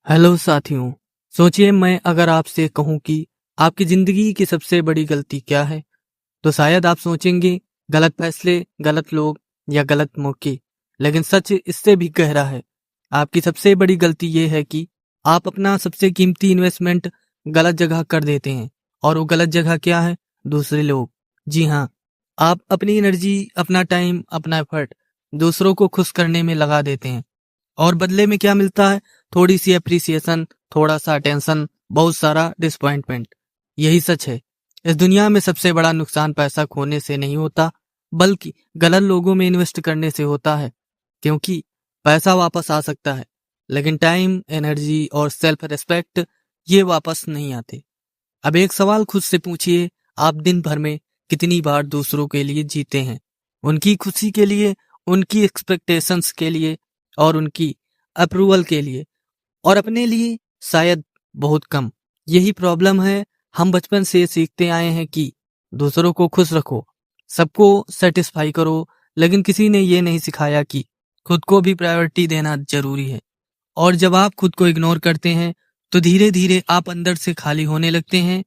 Hello साथियों। सोचिए मैं अगर आपसे कहूं कि आपकी जिंदगी की सबसे बड़ी गलती क्या है, तो शायद आप सोचेंगे गलत फैसले, गलत लोग या गलत मौके। लेकिन सच इससे भी गहरा है। आपकी सबसे बड़ी गलती यह है कि आप अपना सबसे कीमती इन्वेस्टमेंट गलत जगह कर देते हैं। और वो गलत जगह क्या है? दूसरे लोग। जी हाँ, आप अपनी एनर्जी, अपना टाइम, अपना एफर्ट दूसरों को खुश करने में लगा देते हैं। और बदले में क्या मिलता है? थोड़ी सी अप्रिसिएशन, थोड़ा सा अटेंशन, बहुत सारा डिसअपॉइंटमेंट। यही सच है। इस दुनिया में सबसे बड़ा नुकसान पैसा खोने से नहीं होता, बल्कि गलत लोगों में इन्वेस्ट करने से होता है। क्योंकि पैसा वापस आ सकता है, लेकिन टाइम, एनर्जी और सेल्फ रिस्पेक्ट ये वापस नहीं आते। अब एक सवाल खुद से पूछिए, आप दिन भर में कितनी बार दूसरों के लिए जीते हैं? उनकी खुशी के लिए, उनकी एक्सपेक्टेशंस के लिए और उनकी अप्रूवल के लिए, और अपने लिए शायद बहुत कम। यही प्रॉब्लम है। हम बचपन से सीखते आए हैं कि दूसरों को खुश रखो, सबको सेटिस्फाई करो, लेकिन किसी ने ये नहीं सिखाया कि खुद को भी प्रायोरिटी देना जरूरी है। और जब आप खुद को इग्नोर करते हैं, तो धीरे धीरे आप अंदर से खाली होने लगते हैं।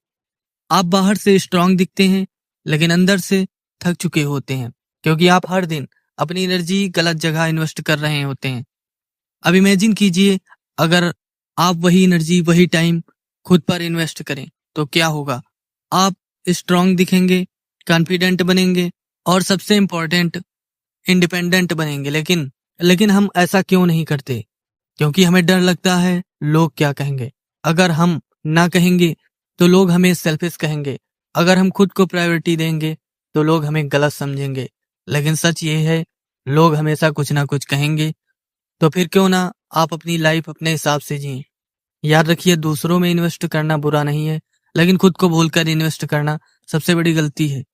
आप बाहर से स्ट्रांग दिखते हैं, लेकिन अंदर से थक चुके होते हैं, क्योंकि आप हर दिन अपनी एनर्जी गलत जगह इन्वेस्ट कर रहे होते हैं। अब इमेजिन कीजिए, अगर आप वही एनर्जी, वही टाइम खुद पर इन्वेस्ट करें, तो क्या होगा? आप स्ट्रांग दिखेंगे, कॉन्फिडेंट बनेंगे और सबसे इम्पोर्टेंट, इंडिपेंडेंट बनेंगे। लेकिन हम ऐसा क्यों नहीं करते? क्योंकि हमें डर लगता है, लोग क्या कहेंगे। अगर हम ना कहेंगे तो लोग हमें सेल्फिश कहेंगे। अगर हम खुद को प्रायोरिटी देंगे तो लोग हमें गलत समझेंगे। लेकिन सच ये है, लोग हमेशा कुछ ना कुछ कहेंगे। तो फिर क्यों ना आप अपनी लाइफ अपने हिसाब से जिएं। याद रखिए, दूसरों में इन्वेस्ट करना बुरा नहीं है, लेकिन खुद को भूलकर इन्वेस्ट करना सबसे बड़ी गलती है।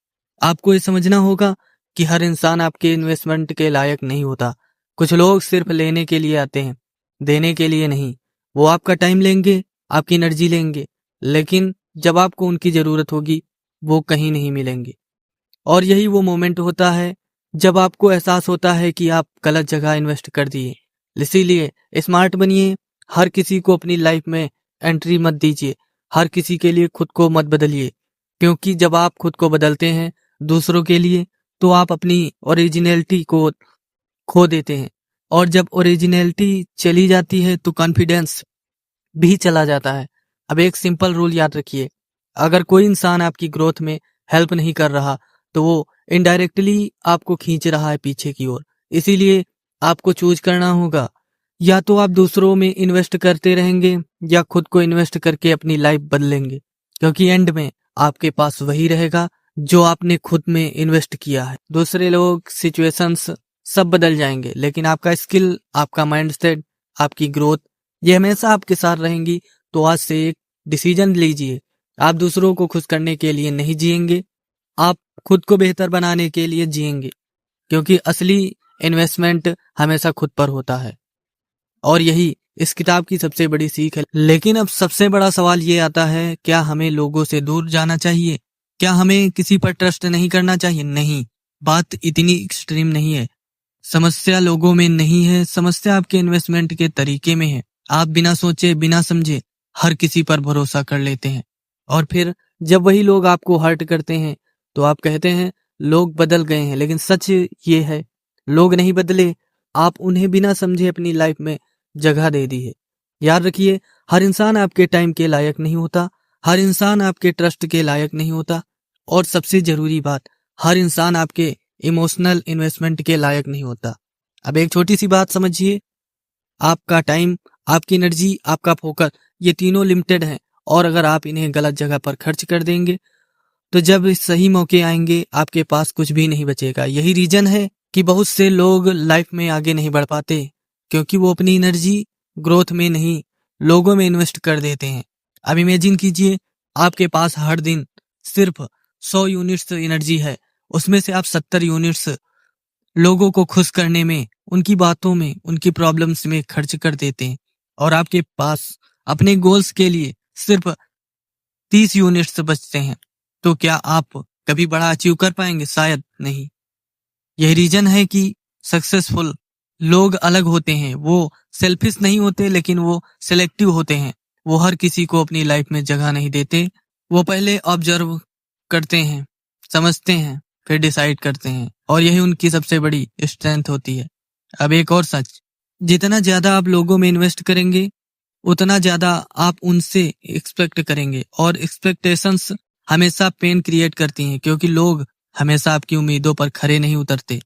आपको ये समझना होगा कि हर इंसान आपके इन्वेस्टमेंट के लायक नहीं होता। कुछ लोग सिर्फ लेने के लिए आते हैं, देने के लिए नहीं। वो आपका टाइम लेंगे, आपकी एनर्जी लेंगे, लेकिन जब आपको उनकी जरूरत होगी, वो कहीं नहीं मिलेंगे। और यही वो मोमेंट होता है जब आपको एहसास होता है कि आप गलत जगह इन्वेस्ट कर दिए। इसीलिए स्मार्ट बनिए। हर किसी को अपनी लाइफ में एंट्री मत दीजिए। हर किसी के लिए खुद को मत बदलिए, क्योंकि जब आप खुद को बदलते हैं दूसरों के लिए, तो आप अपनी ओरिजिनलिटी को खो देते हैं। और जब ओरिजिनलिटी चली जाती है तो कॉन्फिडेंस भी चला जाता है। अब एक सिंपल रूल याद रखिए, अगर कोई इंसान आपकी ग्रोथ में हेल्प नहीं कर रहा, तो वो इनडायरेक्टली आपको खींच रहा है पीछे की ओर। इसीलिए आपको चूज करना होगा, या तो आप दूसरों में इन्वेस्ट करते रहेंगे या खुद को इन्वेस्ट करके अपनी लाइफ बदलेंगे। क्योंकि एंड में आपके पास वही रहेगा जो आपने खुद में इन्वेस्ट किया है। दूसरे लोग, सिचुएशंस सब बदल जाएंगे, लेकिन आपका स्किल, आपका माइंडसेट, आपकी ग्रोथ ये हमेशा आपके साथ रहेंगी। तो आज से एक डिसीजन लीजिए, आप दूसरों को खुश करने के लिए नहीं जिएंगे, आप खुद को बेहतर बनाने के लिए जिएंगे। क्योंकि असली इन्वेस्टमेंट हमेशा खुद पर होता है। और यही इस किताब की सबसे बड़ी सीख है। लेकिन अब सबसे बड़ा सवाल ये आता है, क्या हमें लोगों से दूर जाना चाहिए? क्या हमें किसी पर ट्रस्ट नहीं करना चाहिए? नहीं, बात इतनी एक्सट्रीम नहीं है। समस्या लोगों में नहीं है, समस्या आपके इन्वेस्टमेंट के तरीके में है। आप बिना सोचे, बिना समझे हर किसी पर भरोसा कर लेते हैं। और फिर जब वही लोग आपको हर्ट करते हैं, तो आप कहते हैं लोग बदल गए हैं। लेकिन सच ये है, लोग नहीं बदले, आप उन्हें बिना समझे अपनी लाइफ में जगह दे दी है। याद रखिए, हर इंसान आपके टाइम के लायक नहीं होता, हर इंसान आपके ट्रस्ट के लायक नहीं होता, और सबसे जरूरी बात, हर इंसान आपके इमोशनल इन्वेस्टमेंट के लायक नहीं होता। अब एक छोटी सी बात समझिए, आपका टाइम, आपकी एनर्जी, आपका फोकस, ये तीनों लिमिटेड हैं। और अगर आप इन्हें गलत जगह पर खर्च कर देंगे, तो जब सही मौके आएंगे, आपके पास कुछ भी नहीं बचेगा। यही रीजन है कि बहुत से लोग लाइफ में आगे नहीं बढ़ पाते, क्योंकि वो अपनी एनर्जी ग्रोथ में नहीं, लोगों में इन्वेस्ट कर देते हैं। अब इमेजिन कीजिए, आपके पास हर दिन सिर्फ 100 यूनिट्स एनर्जी है, उसमें से आप 70 यूनिट्स लोगों को खुश करने में, उनकी बातों में, उनकी प्रॉब्लम्स में खर्च कर देते हैं। और आपके पास अपने गोल्स के लिए सिर्फ 30 यूनिट्स बचते हैं। तो क्या आप कभी बड़ा अचीव कर पाएंगे? शायद नहीं। यही रीजन है कि सक्सेसफुल लोग अलग होते हैं, वो सेल्फिश नहीं होते लेकिन वो सिलेक्टिव होते हैं। वो हर किसी को अपनी लाइफ में जगह नहीं देते। वो पहले ऑब्जर्व करते हैं, समझते हैं, फिर डिसाइड करते हैं और यही उनकी सबसे बड़ी स्ट्रेंथ होती है। अब एक और सच, जितना ज्यादा आप लोगों में इन्वेस्ट करेंगे उतना ज्यादा आप उनसे एक्सपेक्ट करेंगे और एक्सपेक्टेशंस हमेशा पेन क्रिएट करती हैं क्योंकि लोग हमेशा आपकी उम्मीदों पर खरे नहीं उतरते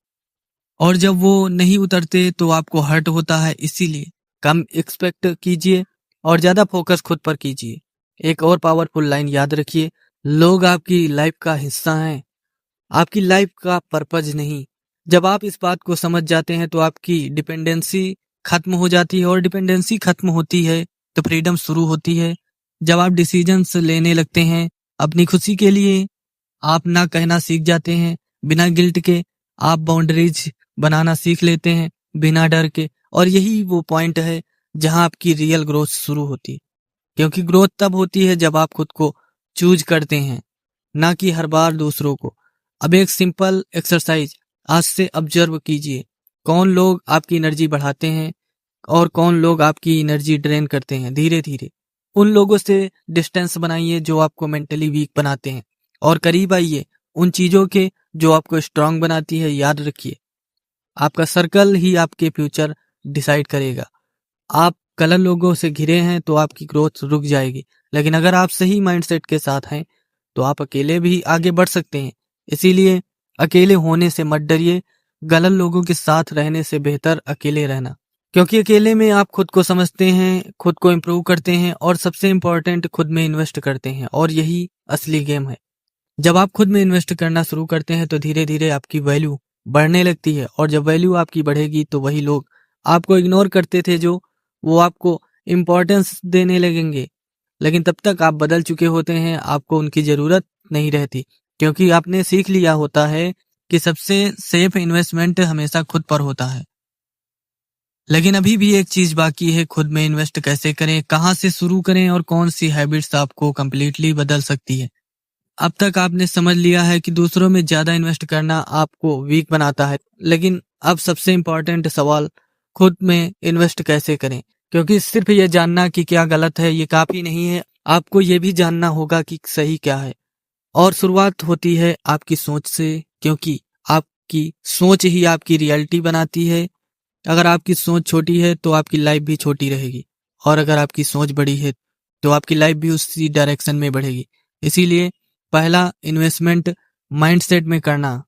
और जब वो नहीं उतरते तो आपको हर्ट होता है। इसीलिए कम एक्सपेक्ट कीजिए और ज्यादा फोकस खुद पर कीजिए। एक और पावरफुल लाइन याद रखिए, लोग आपकी लाइफ का हिस्सा हैं, आपकी लाइफ का पर्पज नहीं। जब आप इस बात को समझ जाते हैं तो आपकी डिपेंडेंसी खत्म हो जाती है और डिपेंडेंसी खत्म होती है तो फ्रीडम शुरू होती है। जब आप डिसीजंस लेने लगते हैं अपनी खुशी के लिए, आप ना कहना सीख जाते हैं बिना गिल्ट के, आप बाउंड्रीज बनाना सीख लेते हैं बिना डर के। और यही वो पॉइंट है जहां आपकी रियल ग्रोथ शुरू होती है, क्योंकि ग्रोथ तब होती है जब आप खुद को चूज करते हैं, ना कि हर बार दूसरों को। अब एक सिंपल एक्सरसाइज आज से ऑब्जर्व कीजिए, कौन लोग आपकी एनर्जी बढ़ाते हैं और कौन लोग आपकी एनर्जी ड्रेन करते हैं। धीरे धीरे उन लोगों से डिस्टेंस बनाइए जो आपको मेंटली वीक बनाते हैं और करीब आइए उन चीजों के जो आपको स्ट्रांग बनाती है। याद रखिए, आपका सर्कल ही आपके फ्यूचर डिसाइड करेगा। आप गलत लोगों से घिरे हैं तो आपकी ग्रोथ रुक जाएगी, लेकिन अगर आप सही माइंडसेट के साथ हैं तो आप अकेले भी आगे बढ़ सकते हैं। इसीलिए अकेले होने से मत डरिए, गलत लोगों के साथ रहने से बेहतर अकेले रहना, क्योंकि अकेले में आप खुद को समझते हैं, खुद को इम्प्रूव करते हैं और सबसे इम्पोर्टेंट खुद में इन्वेस्ट करते हैं। और यही असली गेम है। जब आप खुद में इन्वेस्ट करना शुरू करते हैं तो धीरे धीरे आपकी वैल्यू बढ़ने लगती है और जब वैल्यू आपकी बढ़ेगी तो वही लोग आपको इग्नोर करते थे जो वो आपको इम्पोर्टेंस देने लगेंगे। लेकिन तब तक आप बदल चुके होते हैं, आपको उनकी जरूरत नहीं रहती, क्योंकि आपने सीख लिया होता है कि सबसे सेफ इन्वेस्टमेंट हमेशा खुद पर होता है। लेकिन अभी भी एक चीज बाकी है, खुद में इन्वेस्ट कैसे करें, कहाँ से शुरू करें और कौन सी हैबिट्स आपको कंप्लीटली बदल सकती है। अब तक आपने समझ लिया है कि दूसरों में ज्यादा इन्वेस्ट करना आपको वीक बनाता है, लेकिन अब सबसे इम्पोर्टेंट सवाल, खुद में इन्वेस्ट कैसे करें। क्योंकि सिर्फ ये जानना कि क्या गलत है ये काफी नहीं है, आपको ये भी जानना होगा कि सही क्या है। और शुरुआत होती है आपकी सोच से, क्योंकि आपकी सोच ही आपकी रियलिटी बनाती है। अगर आपकी सोच छोटी है तो आपकी लाइफ भी छोटी रहेगी, और अगर आपकी सोच बड़ी है तो आपकी लाइफ भी उसी डायरेक्शन में बढ़ेगी। इसीलिए पहला इन्वेस्टमेंट माइंडसेट में करना।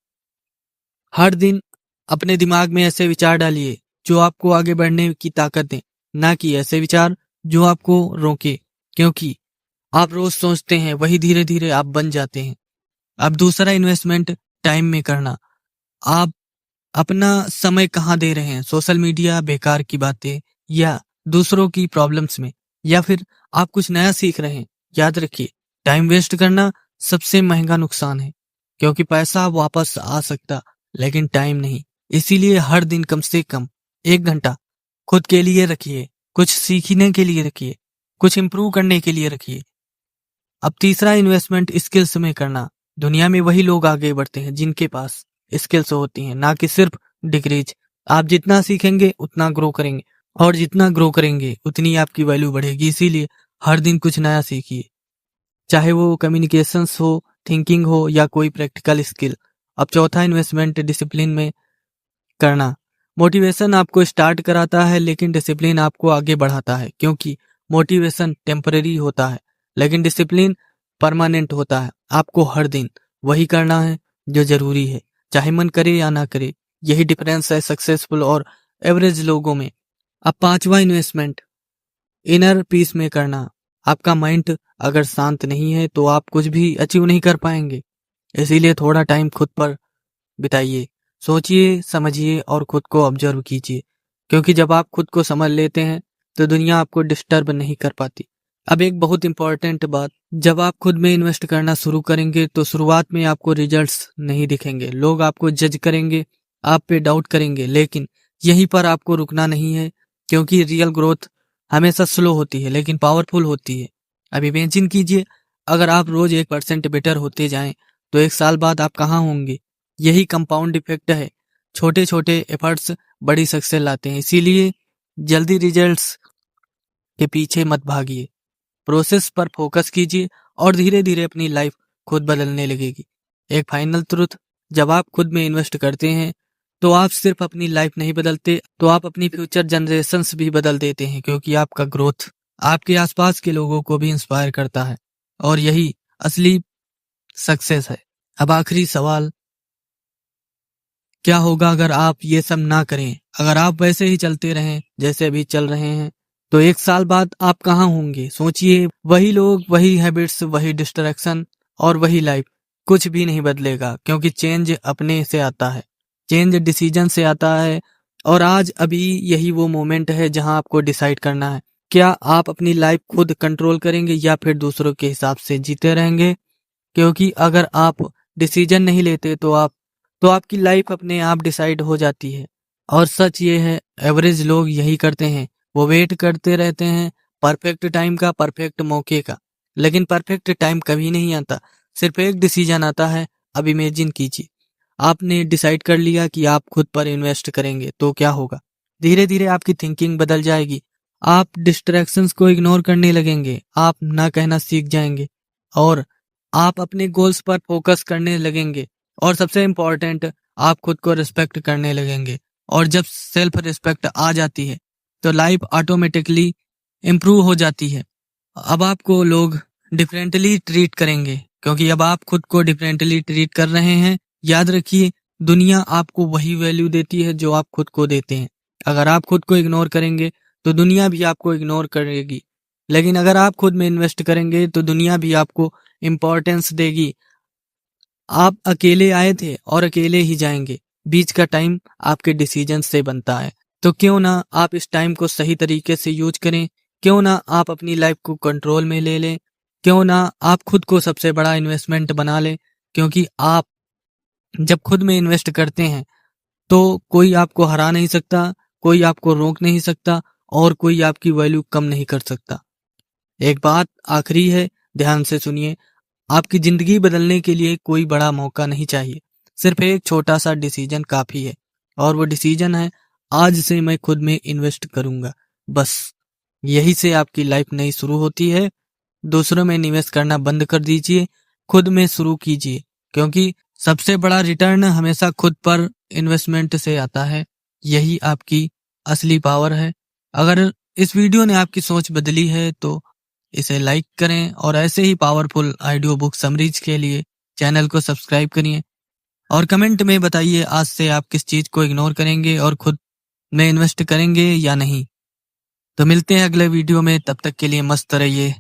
हर दिन अपने दिमाग में ऐसे विचार डालिए जो आपको आगे बढ़ने की ताकत दें, ना कि ऐसे विचार जो आपको रोके, क्योंकि आप रोज सोचते हैं वही धीरे धीरे आप बन जाते हैं। अब दूसरा इन्वेस्टमेंट टाइम में करना। आप अपना समय कहाँ दे रहे हैं, सोशल मीडिया, बेकार की बातें, या दूसरों की प्रॉब्लम्स में, या फिर आप कुछ नया सीख रहे हैं। याद रखिए, टाइम वेस्ट करना सबसे महंगा नुकसान है, क्योंकि पैसा वापस आ सकता लेकिन टाइम नहीं। इसीलिए हर दिन कम से कम 1 घंटा खुद के लिए रखिए, कुछ सीखने के लिए रखिए, कुछ इंप्रूव करने के लिए रखिए। अब तीसरा इन्वेस्टमेंट स्किल्स में करना। दुनिया में वही लोग आगे बढ़ते हैं जिनके पास स्किल्स होती हैं, ना कि सिर्फ डिग्रीज। आप जितना सीखेंगे उतना ग्रो करेंगे, और जितना ग्रो करेंगे उतनी आपकी वैल्यू बढ़ेगी। इसीलिए हर दिन कुछ नया सीखिए, चाहे वो कम्युनिकेशंस हो, थिंकिंग हो, या कोई प्रैक्टिकल स्किल। अब चौथा इन्वेस्टमेंट डिसिप्लिन में करना। मोटिवेशन आपको स्टार्ट कराता है लेकिन डिसिप्लिन आपको आगे बढ़ाता है, क्योंकि मोटिवेशन टेम्परेरी होता है लेकिन डिसिप्लिन परमानेंट होता है। आपको हर दिन वही करना है जो जरूरी है, चाहे मन करे या ना करे। यही डिफरेंस है सक्सेसफुल और एवरेज लोगों में। अब पांचवा इन्वेस्टमेंट इनर पीस में करना। आपका माइंड अगर शांत नहीं है तो आप कुछ भी अचीव नहीं कर पाएंगे। इसीलिए थोड़ा टाइम खुद पर बिताइए, सोचिए, समझिए और खुद को ऑब्जर्व कीजिए, क्योंकि जब आप खुद को समझ लेते हैं तो दुनिया आपको डिस्टर्ब नहीं कर पाती। अब एक बहुत इंपॉर्टेंट बात, जब आप खुद में इन्वेस्ट करना शुरू करेंगे तो शुरुआत में आपको रिजल्ट्स नहीं दिखेंगे, लोग आपको जज करेंगे, आप पे डाउट करेंगे, लेकिन यहीं पर आपको रुकना नहीं है, क्योंकि रियल ग्रोथ हमेशा स्लो होती है लेकिन पावरफुल होती है। अब इमेजिन कीजिए, अगर आप रोज 1% बेटर होते जाएं तो 1 साल बाद आप कहाँ होंगे। यही कंपाउंड इफेक्ट है। छोटे छोटे एफर्ट्स बड़ी सक्सेस लाते हैं। इसीलिए जल्दी रिजल्ट्स के पीछे मत भागिए, प्रोसेस पर फोकस कीजिए और धीरे धीरे अपनी लाइफ खुद बदलने लगेगी। एक फाइनल ट्रुथ, जब आप खुद में इन्वेस्ट करते हैं तो आप सिर्फ अपनी लाइफ नहीं बदलते, तो आप अपनी फ्यूचर जनरेशंस भी बदल देते हैं, क्योंकि आपका ग्रोथ आपके आसपास के लोगों को भी इंस्पायर करता है और यही असली सक्सेस है। अब आखिरी सवाल, क्या होगा अगर आप ये सब ना करें? अगर आप वैसे ही चलते रहें जैसे अभी चल रहे हैं, तो 1 साल बाद आप कहाँ होंगे? सोचिए, वही लोग, वही हैबिट्स, वही डिस्ट्रैक्शन और वही लाइफ। कुछ भी नहीं बदलेगा, क्योंकि चेंज अपने से आता है, चेंज डिसीजन से आता है। और आज अभी यही वो मोमेंट है जहां आपको डिसाइड करना है, क्या आप अपनी लाइफ खुद कंट्रोल करेंगे या फिर दूसरों के हिसाब से जीते रहेंगे। क्योंकि अगर आप डिसीजन नहीं लेते तो आपकी लाइफ अपने आप डिसाइड हो जाती है। और सच ये है, एवरेज लोग यही करते हैं, वो वेट करते रहते हैं परफेक्ट टाइम का, परफेक्ट मौके का। लेकिन परफेक्ट टाइम कभी नहीं आता, सिर्फ एक डिसीजन आता है। अब इमेजिन कीजिए, आपने डिसाइड कर लिया कि आप खुद पर इन्वेस्ट करेंगे, तो क्या होगा? धीरे धीरे आपकी थिंकिंग बदल जाएगी, आप डिस्ट्रैक्शंस को इग्नोर करने लगेंगे, आप ना कहना सीख जाएंगे और आप अपने गोल्स पर फोकस करने लगेंगे। और सबसे इम्पोर्टेंट, आप खुद को रिस्पेक्ट करने लगेंगे। और जब सेल्फ रिस्पेक्ट आ जाती है तो लाइफ ऑटोमेटिकली इम्प्रूव हो जाती है। अब आपको लोग डिफरेंटली ट्रीट करेंगे, क्योंकि अब आप खुद को डिफरेंटली ट्रीट कर रहे हैं। याद रखिए, दुनिया आपको वही वैल्यू देती है जो आप खुद को देते हैं। अगर आप खुद को इग्नोर करेंगे तो दुनिया भी आपको इग्नोर करेगी, लेकिन अगर आप खुद में इन्वेस्ट करेंगे तो दुनिया भी आपको इम्पोर्टेंस देगी। आप अकेले आए थे और अकेले ही जाएंगे, बीच का टाइम आपके डिसीजन से बनता है। तो क्यों ना आप इस टाइम को सही तरीके से यूज करें, क्यों ना आप अपनी लाइफ को कंट्रोल में ले लें, क्यों ना आप खुद को सबसे बड़ा इन्वेस्टमेंट बना लें। क्योंकि आप जब खुद में इन्वेस्ट करते हैं तो कोई आपको हरा नहीं सकता, कोई आपको रोक नहीं सकता और कोई आपकी वैल्यू कम नहीं कर सकता। एक बात आखिरी है, ध्यान से सुनिए, आपकी जिंदगी बदलने के लिए कोई बड़ा मौका नहीं चाहिए, सिर्फ एक छोटा सा डिसीजन काफी है। और वो डिसीजन है, आज से मैं खुद में इन्वेस्ट करूंगा। बस यही से आपकी लाइफ नई शुरू होती है। दूसरों में निवेश करना बंद कर दीजिए, खुद में शुरू कीजिए, क्योंकि सबसे बड़ा रिटर्न हमेशा खुद पर इन्वेस्टमेंट से आता है। यही आपकी असली पावर है। अगर इस वीडियो ने आपकी सोच बदली है तो इसे लाइक करें और ऐसे ही पावरफुल ऑडियो बुक समरीज के लिए चैनल को सब्सक्राइब करिए और कमेंट में बताइए आज से आप किस चीज को इग्नोर करेंगे और खुद में इन्वेस्ट करेंगे या नहीं। तो मिलते हैं अगले वीडियो में, तब तक के लिए मस्त रहिए।